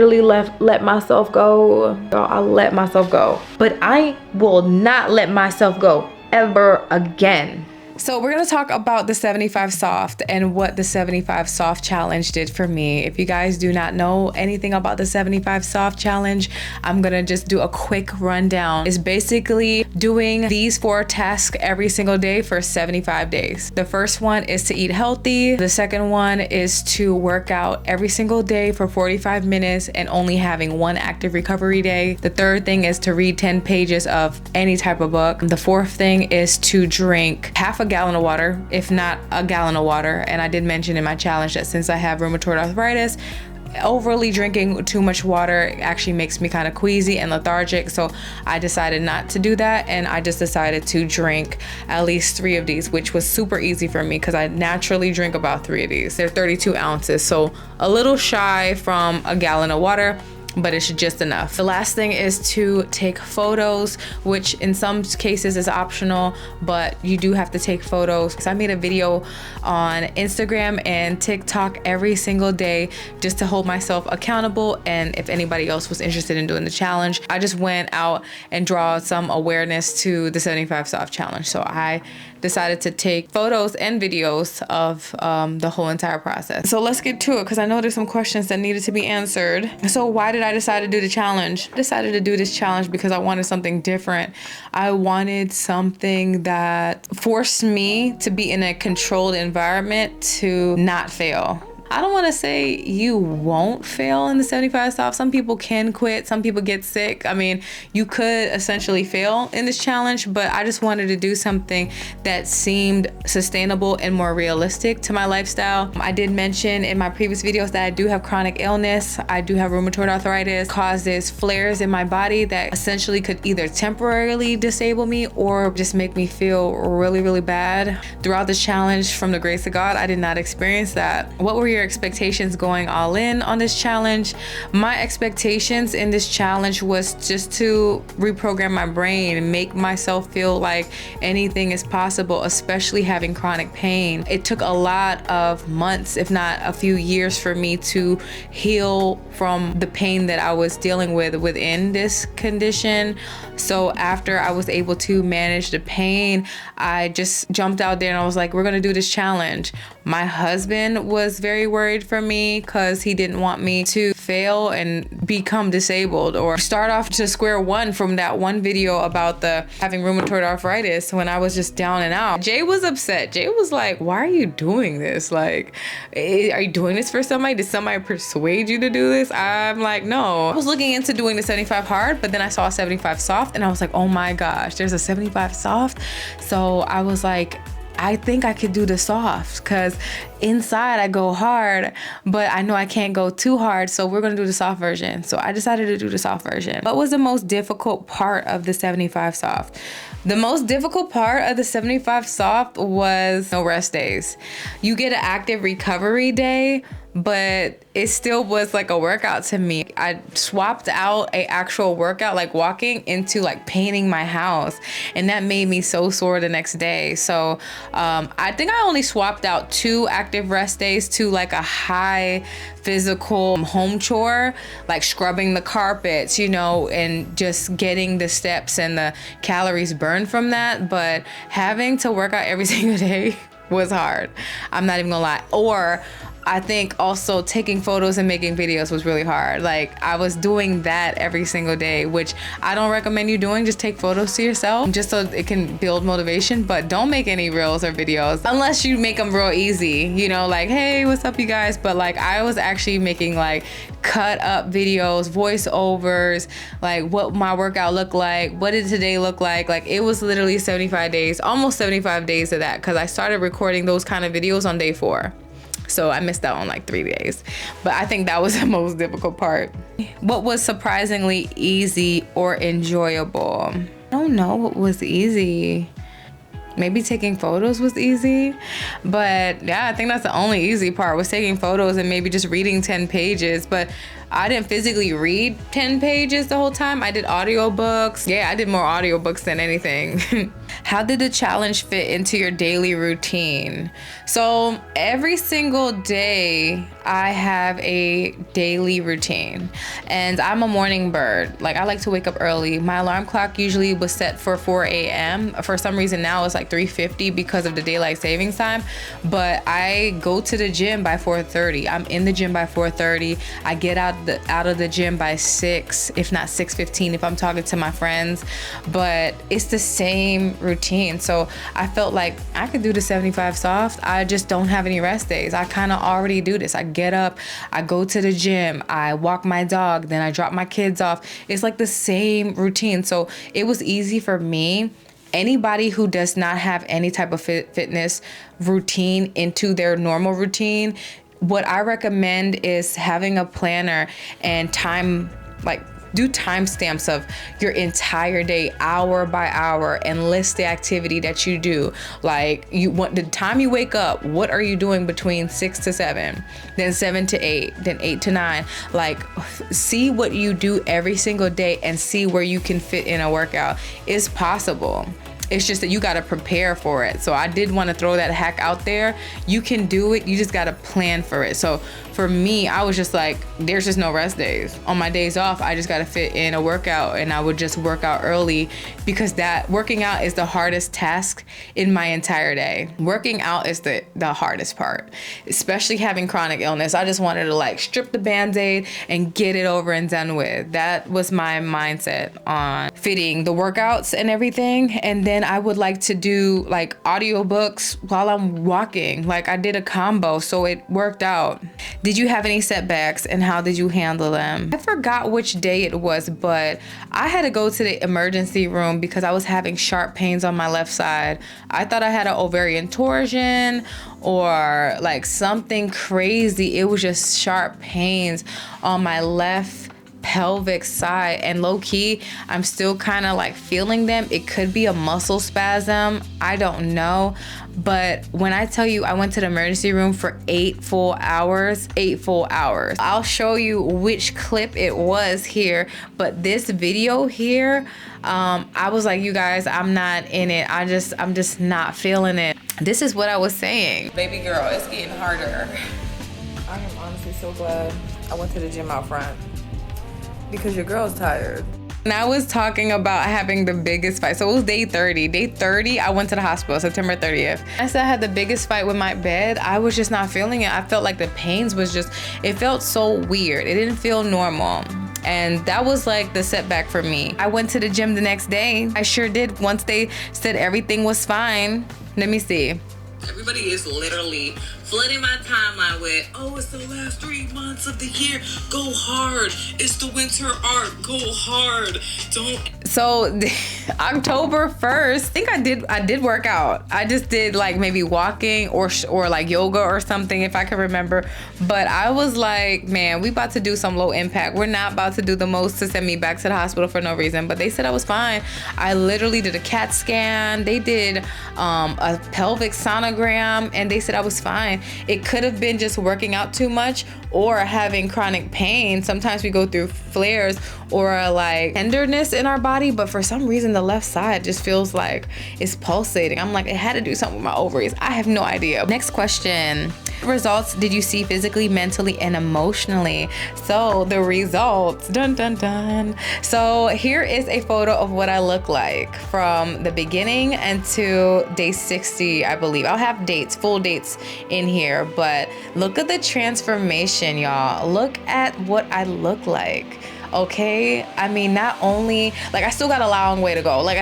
really let myself go. I let myself go, but I will not let myself go ever again. So we're gonna talk about the 75 soft and what the 75 soft challenge did for me. If you guys do not know anything about the 75 soft challenge, I'm gonna just do a quick rundown. It's basically doing these 4 tasks every single day for 75 days. The first one is to eat healthy. The second one is to work out every single day for 45 minutes and only having 1 active recovery day. The third thing is to read 10 pages of any type of book. The fourth thing is to drink half a gallon of water, if not a gallon of water. And I did mention in my challenge that since I have rheumatoid arthritis, overly drinking too much water actually makes me kind of queasy and lethargic. So I decided not to do that, and I just decided to drink at least 3 of these, which was super easy for me because I naturally drink about 3 of these. They're 32 ounces, so a little shy from a gallon of water, but it's just enough. The last thing is to take photos, which in some cases is optional, but you do have to take photos. So I made a video on Instagram and TikTok every single day just to hold myself accountable, and if anybody else was interested in doing the challenge, I just went out and draw some awareness to the 75 soft challenge. So I decided to take photos and videos of the whole entire process. So let's get to it, because I know there's some questions that needed to be answered. So why did I decide to do the challenge? I decided to do this challenge because I wanted something different. I wanted something that forced me to be in a controlled environment to not fail. I don't want to say you won't fail in the 75 soft. Some people can quit. Some people get sick. I mean, you could essentially fail in this challenge, but I just wanted to do something that seemed sustainable and more realistic to my lifestyle. I did mention in my previous videos that I do have chronic illness. I do have rheumatoid arthritis, causes flares in my body that essentially could either temporarily disable me or just make me feel really, really bad. Throughout this challenge, from the grace of God, I did not experience that. What were your expectations going all in on this challenge? My expectations in this challenge was just to reprogram my brain and make myself feel like anything is possible, especially having chronic pain. It took a lot of months, if not a few years, for me to heal from the pain that I was dealing with within this condition. So after I was able to manage the pain, I just jumped out there and I was like, we're gonna do this challenge. My husband was very worried for me because he didn't want me to fail and become disabled or start off to square one from that one video about the having rheumatoid arthritis when I was just down and out. Jay was upset. Jay was like, why are you doing this? Like, are you doing this for somebody? Did somebody persuade you to do this? I'm like, no. I was looking into doing the 75 hard, but then I saw a 75 soft and I was like, oh my gosh, there's a 75 soft. So I was like, I think I could do the soft because inside I go hard, but I know I can't go too hard. So we're going to do the soft version. So I decided to do the soft version. What was the most difficult part of the 75 soft? The most difficult part of the 75 soft was no rest days. You get an active recovery day, but it still was like a workout to me. I swapped out a actual workout, like walking, into like painting my house, and that made me so sore the next day. So I think I only swapped out 2 active rest days to like a high physical home chore, like scrubbing the carpets, you know, and just getting the steps and the calories burned from that. But having to work out every single day was hard. I'm not even gonna lie. Or I think also taking photos and making videos was really hard. Like I was doing that every single day, which I don't recommend you doing. Just take photos to yourself just so it can build motivation, but don't make any reels or videos unless you make them real easy, you know, like, hey, what's up you guys? But like I was actually making like cut up videos, voiceovers, like what my workout looked like, what did today look like. Like it was literally 75 days, almost 75 days of that, because I started recording those kind of videos on day 4. So I missed out on like 3 days. But I think that was the most difficult part. What was surprisingly easy or enjoyable? I don't know what was easy. Maybe taking photos was easy. But yeah, I think that's the only easy part, was taking photos and maybe just reading 10 pages. But I didn't physically read 10 pages the whole time. I did audiobooks. Yeah, I did more audiobooks than anything. How did the challenge fit into your daily routine? So every single day I have a daily routine, and I'm a morning bird. Like, I like to wake up early. My alarm clock usually was set for 4 a.m. For some reason now it's like 3:50 because of the daylight savings time, but I go to the gym by 4:30. I'm in the gym by 4:30. I get out of the gym by 6, if not 6:15 if I'm talking to my friends. But it's the same routine. So I felt like I could do the 75 soft. I just don't have any rest days. I kind of already do this. I get up, I go to the gym, I walk my dog, then I drop my kids off. It's like the same routine. So it was easy for me. Anybody who does not have any type of fitness routine into their normal routine, what I recommend is having a planner and time, like, do timestamps of your entire day, hour by hour, and list the activity that you do. Like, you want the time you wake up, what are you doing between 6 to 7, then 7 to 8, then 8 to 9? Like, see what you do every single day and see where you can fit in a workout. It's possible. It's just that you got to prepare for it. So I did want to throw that hack out there. You can do it. You just got to plan for it. So for me, I was just like, there's just no rest days. On my days off, I just got to fit in a workout, and I would just work out early, because that working out is the hardest task in my entire day. Working out is the hardest part, especially having chronic illness. I just wanted to like strip the Band-Aid and get it over and done with. That was my mindset on fitting the workouts and everything. And then I would like to do like audiobooks while I'm walking. Like, I did a combo, so it worked out. Did you have any setbacks, and how did you handle them? I forgot which day it was, but I had to go to the emergency room because I was having sharp pains on my left side. I thought I had an ovarian torsion or like something crazy. It was just sharp pains on my left pelvic side, and low-key I'm still kind of like feeling them. It could be a muscle spasm, I don't know. But when I tell you I went to the emergency room for 8 full hours. I'll show you which clip it was here, but this video here, I was like, you guys, I'm not in it. I'm just not feeling it. This is what I was saying. Baby girl, it's getting harder. I am honestly so glad I went to the gym out front, because your girl's tired. And I was talking about having the biggest fight. So it was day 30. Day 30, I went to the hospital, September 30th. I said I had the biggest fight with my bed. I was just not feeling it. I felt like the pains was just, it felt so weird. It didn't feel normal. And that was like the setback for me. I went to the gym the next day. I sure did. Once they said everything was fine. Let me see. Everybody is literally flooding my timeline with, oh, it's the last 3 months of the year, go hard. It's the winter art, go hard. Don't. So October 1st, I think I did work out. I just did like maybe walking or like yoga or something, if I can remember. But I was like, man, we about to do some low impact. We're not about to do the most to send me back to the hospital for no reason. But they said I was fine. I literally did a CAT scan. They did a pelvic sonogram, and they said I was fine. It could have been just working out too much or having chronic pain. Sometimes we go through flares or like tenderness in our body, but for some reason the left side just feels like it's pulsating. I'm like, it had to do something with my ovaries. I have no idea. Next question. What results did you see physically, mentally, and emotionally? So the results, dun dun dun. So here is a photo of what I look like from the beginning until day 60, I believe. I'll have dates, full dates in here, but look at the transformation, y'all. Look at what I look like. Okay, I mean, not only like I still got a long way to go. Like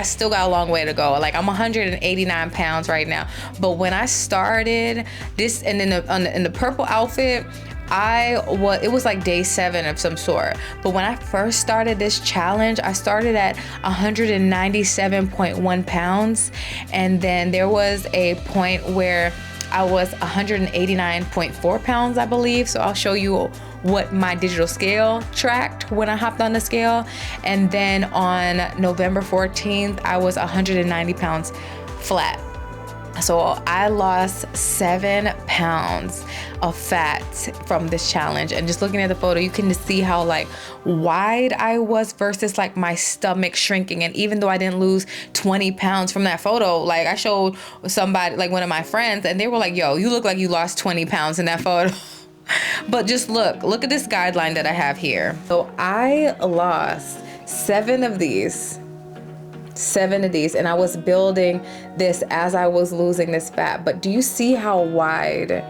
I'm 189 pounds right now. But when I started this, and in the purple outfit, it was like day 7 of some sort. But when I first started this challenge, I started at 197.1 pounds, and then there was a point where I was 189.4 pounds, I believe. So I'll show you what my digital scale tracked when I hopped on the scale. And then on November 14th, I was 190 pounds flat. So I lost 7 pounds of fat from this challenge. And just looking at the photo, you can see how like wide I was versus like my stomach shrinking. And even though I didn't lose 20 pounds from that photo, like I showed somebody, like one of my friends, and they were like, yo, you look like you lost 20 pounds in that photo. But just look at this guideline that I have here. So I lost 7 of these, and I was building this as I was losing this fat. But do you see how wide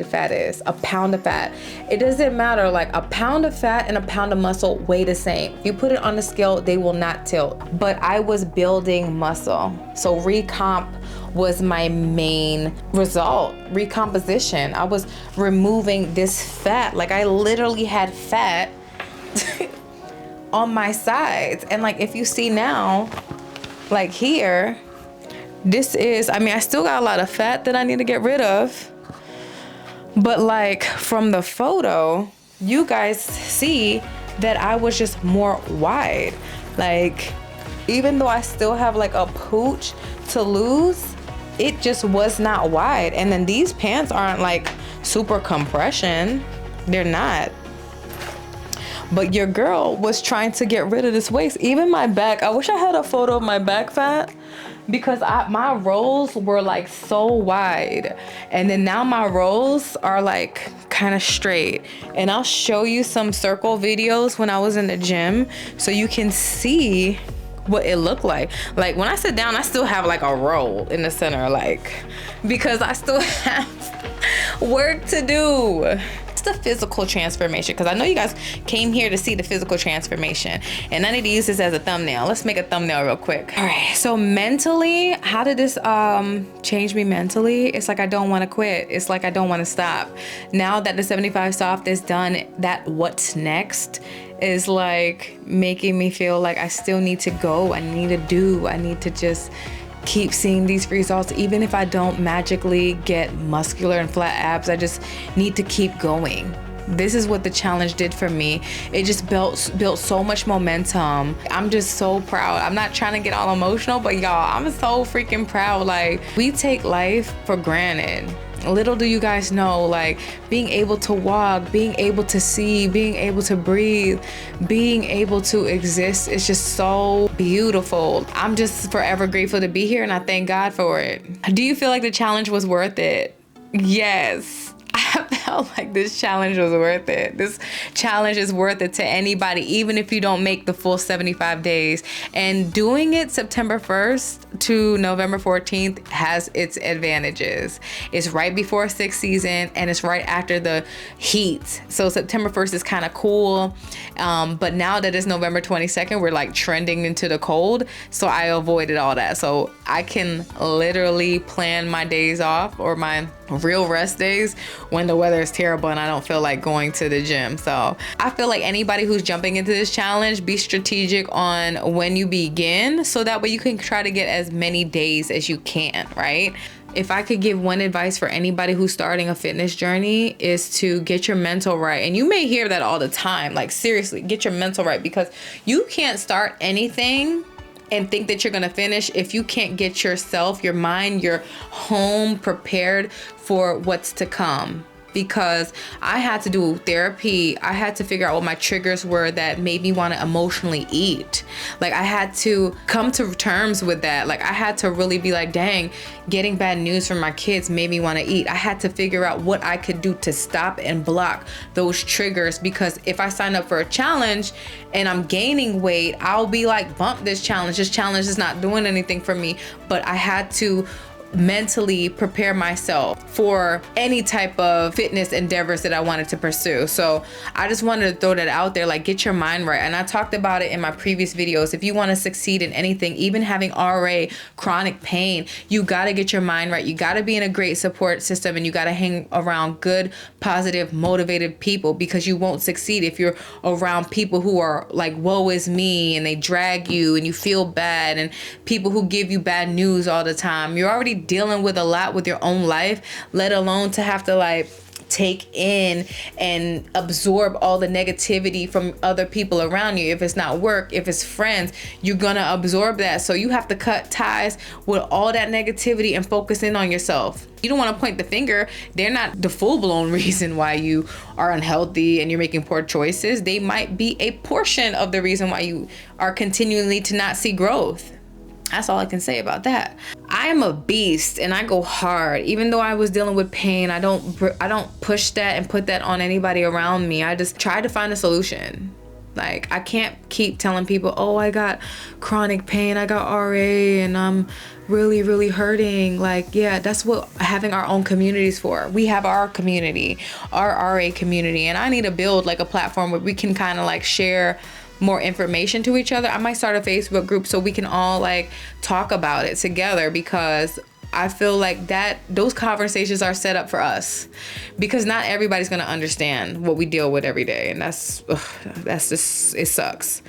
fat is? A pound of fat. It doesn't matter, like a pound of fat and a pound of muscle weigh the same. If you put it on the scale, they will not tilt. But I was building muscle. So recomp was my main result. Recomposition. I was removing this fat. Like I literally had fat on my sides. And like if you see now, like here, this is, I mean, I still got a lot of fat that I need to get rid of, but like from the photo, you guys see that I was just more wide. Like even though I still have like a pooch to lose, it just was not wide. And then these pants aren't like super compression, they're not. But your girl was trying to get rid of this waist. Even my back, I wish I had a photo of my back fat, because my rolls were like so wide. And then now my rolls are like kind of straight. And I'll show you some circle videos when I was in the gym so you can see what it looked like. Like when I sit down, I still have like a roll in the center, like, because I still have work to do. The physical transformation, because I know you guys came here to see the physical transformation, and I need to use this as a thumbnail. Let's make a thumbnail real quick. All right, so mentally, how did this change me mentally? It's like I don't want to quit. It's like I don't want to stop. Now that the 75 soft is done, that what's next is like making me feel like I still need to go. I need to just keep seeing these results. Even if I don't magically get muscular and flat abs, I just need to keep going. This is what the challenge did for me. It just built so much momentum. I'm just so proud. I'm not trying to get all emotional, but y'all, I'm so freaking proud. Like, we take life for granted. Little do you guys know, like being able to walk, being able to see, being able to breathe, being able to exist is just so beautiful. I'm just forever grateful to be here, and I thank God for it. Do you feel like the challenge was worth it? Yes. I felt like this challenge was worth it. This challenge is worth it to anybody, even if you don't make the full 75 days. And doing it September 1st to November 14th has its advantages. It's right before 6th season, and it's right after the heat. So September 1st is kind of cool. But now that it's November 22nd, we're like trending into the cold. So I avoided all that. So I can literally plan my days off, or my real rest days, when the weather is terrible and I don't feel like going to the gym. So I feel like anybody who's jumping into this challenge, be strategic on when you begin, so that way you can try to get as many days as you can, right? If I could give one advice for anybody who's starting a fitness journey, is to get your mental right. And you may hear that all the time, like seriously, get your mental right, because you can't start anything and think that you're gonna finish if you can't get yourself, your mind, your home prepared for what's to come. Because I had to do therapy. I had to figure out what my triggers were that made me want to emotionally eat. Like I had to come to terms with that. Like I had to really be like, dang, getting bad news from my kids made me want to eat. I had to figure out what I could do to stop and block those triggers, because if I sign up for a challenge and I'm gaining weight, I'll be like, bump this challenge. This challenge is not doing anything for me. But I had to mentally prepare myself for any type of fitness endeavors that I wanted to pursue. So I just wanted to throw that out there, like get your mind right. And I talked about it in my previous videos. If you want to succeed in anything, even having RA, chronic pain, you got to get your mind right. You got to be in a great support system, and you got to hang around good, positive, motivated people, because you won't succeed if you're around people who are like, woe is me, and they drag you and you feel bad, and people who give you bad news all the time. You're already dealing with a lot with your own life, let alone to have to like take in and absorb all the negativity from other people around you. If it's not work, if it's friends, you're gonna absorb that. So you have to cut ties with all that negativity and focus in on yourself. You don't want to point the finger. They're not the full-blown reason why you are unhealthy and you're making poor choices. They might be a portion of the reason why you are continually to not see growth. That's all I can say about that. I am a beast and I go hard. Even though I was dealing with pain, I don't push that and put that on anybody around me. I just try to find a solution. Like, I can't keep telling people, oh, I got chronic pain, I got RA, and I'm really, really hurting. Like, yeah, that's what having our own communities for. We have our community, our RA community, and I need to build like a platform where we can kind of like share more information to each other. I might start a Facebook group so we can all like talk about it together, because I feel like that those conversations are set up for us, because not everybody's gonna understand what we deal with every day, and that's just, it sucks.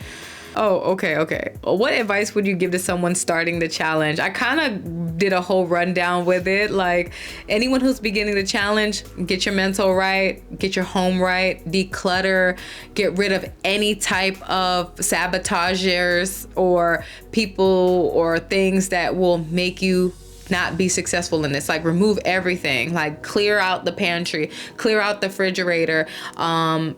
Oh, okay. What advice would you give to someone starting the challenge? I kind of did a whole rundown with it. Like, anyone who's beginning the challenge, get your mental right, get your home right, declutter, get rid of any type of sabotagers or people or things that will make you not be successful in this. Like, remove everything, like clear out the pantry, clear out the refrigerator,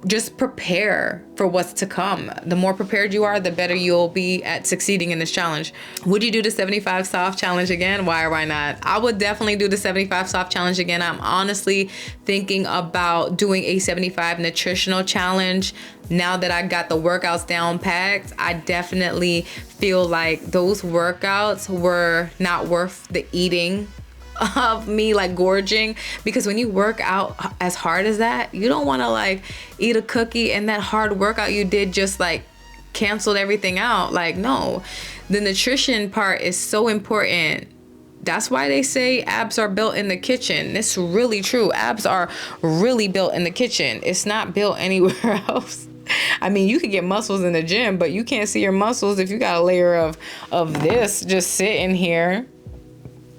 just prepare for what's to come. The more prepared you are, the better you'll be at succeeding in this challenge. Would you do the 75 soft challenge again? Why or why not? I would definitely do the 75 soft challenge again. I'm honestly thinking about doing a 75 nutritional challenge. Now that I got the workouts down packed, I definitely feel like those workouts were not worth the eating of me like gorging, because when you work out as hard as that, you don't want to like eat a cookie and that hard workout you did just like canceled everything out. Like, no, the nutrition part is so important. That's why they say abs are built in the kitchen. It's really true. Abs are really built in the kitchen. It's not built anywhere else. I mean, you could get muscles in the gym, but you can't see your muscles if you got a layer of this just sitting here.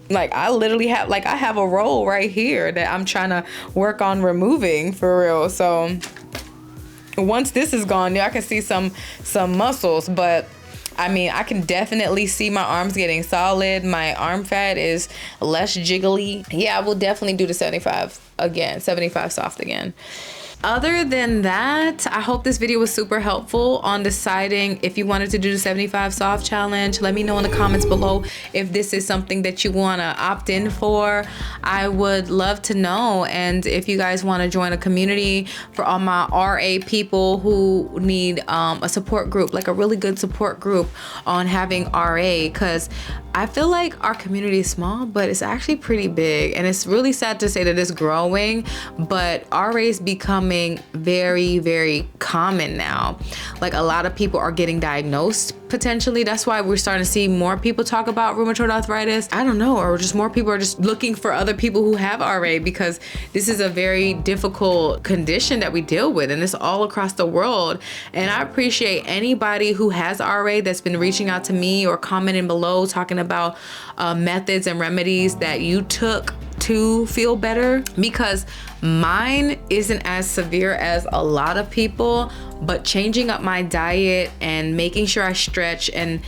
Like, I literally have, like, I have a roll right here that I'm trying to work on removing for real. So once this is gone, yeah, I can see some muscles, but I mean, I can definitely see my arms getting solid. My arm fat is less jiggly. Yeah, I will definitely do the 75 again, 75 soft again. Other than that, I hope this video was super helpful on deciding if you wanted to do the 75 soft challenge. Let me know in the comments below if this is something that you want to opt in for. I would love to know. And if you guys want to join a community for all my RA people who need a support group, like a really good support group on having RA, because I feel like our community is small, but it's actually pretty big. And it's really sad to say that it's growing, but RA is becoming very, very common now. Like, a lot of people are getting diagnosed potentially. That's why we're starting to see more people talk about rheumatoid arthritis. I don't know, or just more people are just looking for other people who have RA, because this is a very difficult condition that we deal with, and it's all across the world. And I appreciate anybody who has RA that's been reaching out to me or commenting below talking about methods and remedies that you took to feel better, because mine isn't as severe as a lot of people, but changing up my diet and making sure I stretch and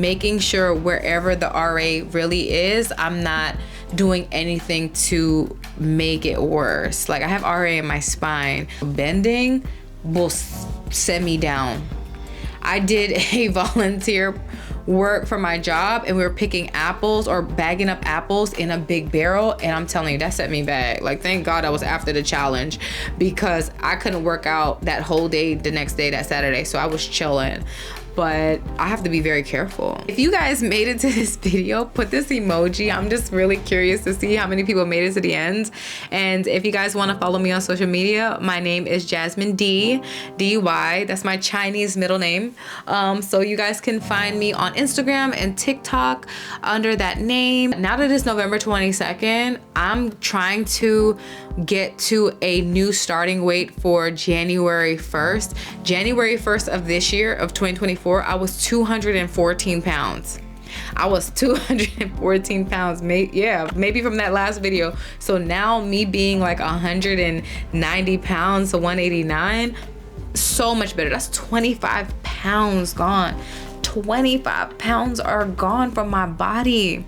making sure wherever the RA really is, I'm not doing anything to make it worse. Like, I have RA in my spine. Bending will set me down. I did a volunteer work for my job, and we were picking apples or bagging up apples in a big barrel, and I'm telling you, that set me back. Like, thank God I was after the challenge, because I couldn't work out that whole day the next day, that Saturday, so I was chilling. But I have to be very careful. If you guys made it to this video, put this emoji. I'm just really curious to see how many people made it to the end. And if you guys want to follow me on social media, my name is Jasmine D-Y. That's my Chinese middle name. So you guys can find me on Instagram and TikTok under that name. Now that it's November 22nd, I'm trying to get to a new starting weight for January 1st. January 1st of this year, of 2024, I was 214 pounds. I was 214 pounds, maybe from that last video. So now me being like 190 pounds to 189, so much better. That's 25 pounds gone. 25 pounds are gone from my body.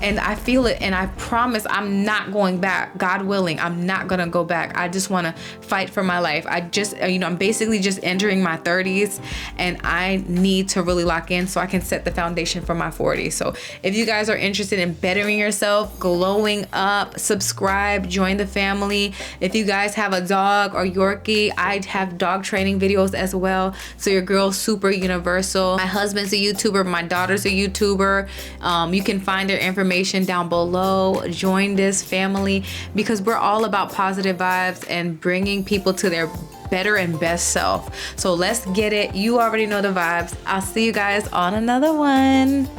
And I feel it, and I promise I'm not going back. God willing, I'm not gonna go back. I just wanna fight for my life. I'm basically just entering my 30s, and I need to really lock in so I can set the foundation for my 40s. So if you guys are interested in bettering yourself, glowing up, subscribe, join the family. If you guys have a dog or Yorkie, I have dog training videos as well. So your girl's super universal. My husband's a YouTuber, my daughter's a YouTuber. You can find their information down below. Join this family because we're all about positive vibes and bringing people to their better and best self. So let's get it. You already know the vibes. I'll see you guys on another one.